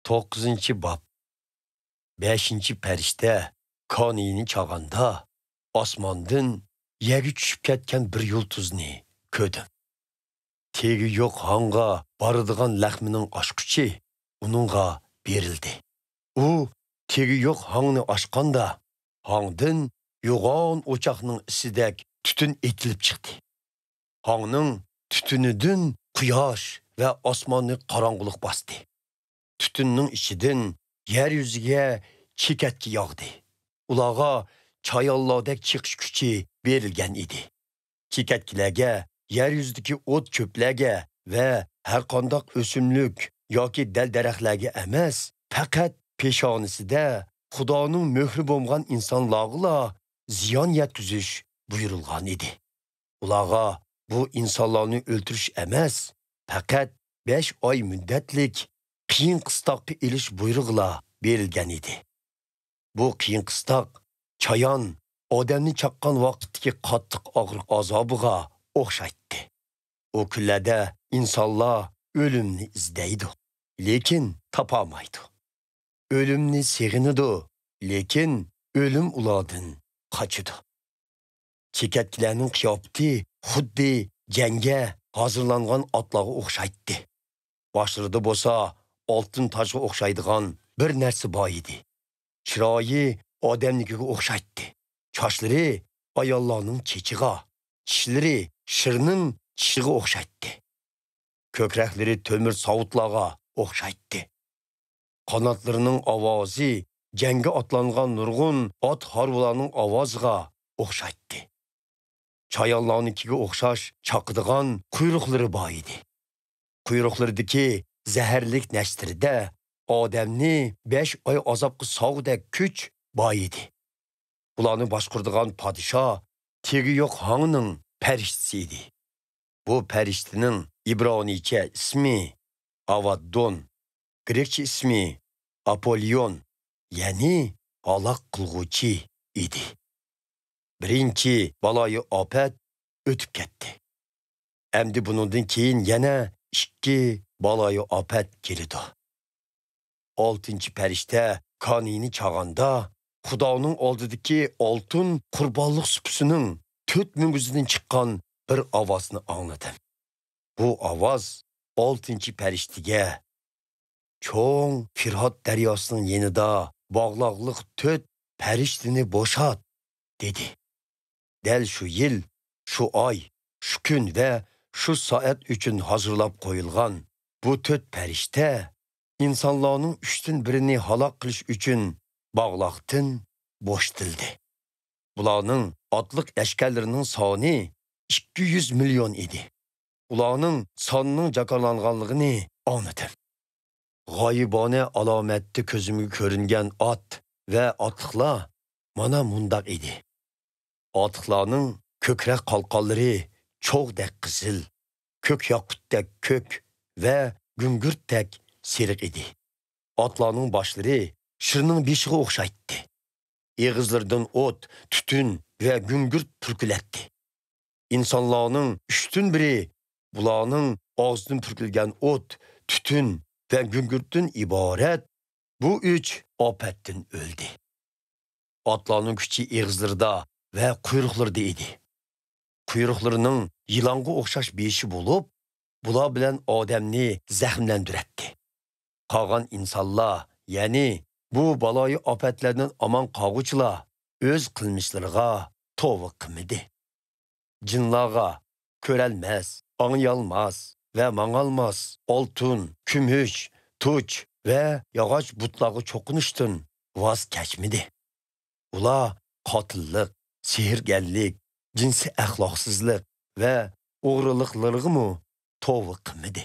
9-chi bob. 5-chi farishta konini chag'anda osmondan yerga tushib ketgan bir yulduzni ko'rdim. Tegi yo'q hanga boradigan lahmining oshquchi uningga berildi. U tegi yo'q hangni ochganda hangdan yo'g'on o'choqning isidek tutun etilib chiqdi. Hangning tutunidan quyosh va osmonni qorong'ulik bosdi. Tutunning ichidan yer yuziga chekatki yog'di. Ularga chayollardek chiqish kuchi berilgan edi. Chekatkilarga yer yuzidagi o't ko'plarga va har qanday o'simlik yoki dal-daraxtlarga emas, faqat peshonisida Xudoning möhri bo'lgan insonlarga ziyon yetkazish buyurilgan edi. Ularga bu insonlarni o'ldirish emas, faqat 5 oy muddatlik qiyin qistoqqa elish buyrug'la berilgan edi. Bu qiyin qistoq chayon odamni chaqqan vaqtdagi qattiq og'riq azobiga o'xshaydi. O kunlarda insonlar o'limni izlaydi, lekin topolmaydi. O'limni seg'inadi, lekin o'lim ulardan qochadi. Chekatkilarning qiyofati xuddi jangga hozirlangan otlarga o'xshaydi. Boshlarida bo'lsa oltin tojga o'xshaydigan bir narsa bor edi. Chiroyi odamnikiga o'xshaydi. Chochlari ayollarning chechiga, tishlari shirning tishiga o'xshaydi. Ko'kraklari to'mir savutlarga o'xshaydi. Qanotlarining ovozi jangga otlangan nurg'un ot harvularning ovoziga o'xshaydi. Chayonlarnikiga o'xshash chaqadigan quyruqlari bor edi. Quyruqlaridagi zaharlik nashtirida odamni 5 oy azobga sog'dek kuch bor edi. Ularni boshqaradigan podsho tegi yo'q hangning farishtasi edi. Bu farishtaning İbranicha ismi Avaddon, Grekcha ismi Apollyon, ya'ni halok qilguvchi edi. Birinchi baloyi ofat o'tib ketdi. Endi bundan keyin yana 2 baloyi ofat keldi. 6-chi farishta konini chag'anda Xudoning oldidagi oltin qurbonlik supisining 4 mungizidan chiqqan bir ovozni angladim. Bu ovoz 6-chi farishtaga cho'ng Firot daryosining yenida bog'liqlik 4 farishtani bo'shat dedi. Dal shu yil, shu oy, shu kun va shu soat uchun hozirlab qo'yilgan bu 4 farishta insonlarning 3/1ni halok qilish uchun bog'liqdan bo'shatildi. Bularning otliq lashkarlarining soni 200 million edi. Ularning sonining jakarlanganligini anladim. G'oyibona alomatda ko'zimga ko'ringan ot va otliqlar mana mundaq edi. Otliqlarning ko'krak qalqonlari cho'g'dek qizil, ko'k yoqutdek ko'k va gungurtdek seriq edi. Otlarning boshlari shirning beshiga o'xshaydi. Eg'izlaridan o't, tutun va gungurt purkilatdi. İnsanlarning 3/1 bularning og'zidan purkilgan o't, tutun va gungurtdan iborat bu 3 ofatdan o'ldi. Otlarning kuchi eg'izlarida va quyruqlarida edi. Quyruqlarining yilonga o'xshash beshi bo'lib, bular bilan odamni zaxmlantiradi. Qolgan insonlar, ya'ni bu baloyi ofatlardan omon qolg'uvchilar o'z qilmishlariga tavba qilmadi. Jinlarga ko'ralmas, angyalmas va mang'almas oltin, kumush, tuch va yog'och butlarga cho'qinishdan voz kechmadi. Ular qotillik, sehrgarlik, jinsiy axloqsizlik va o'g'riliklarga tavba qilmadi.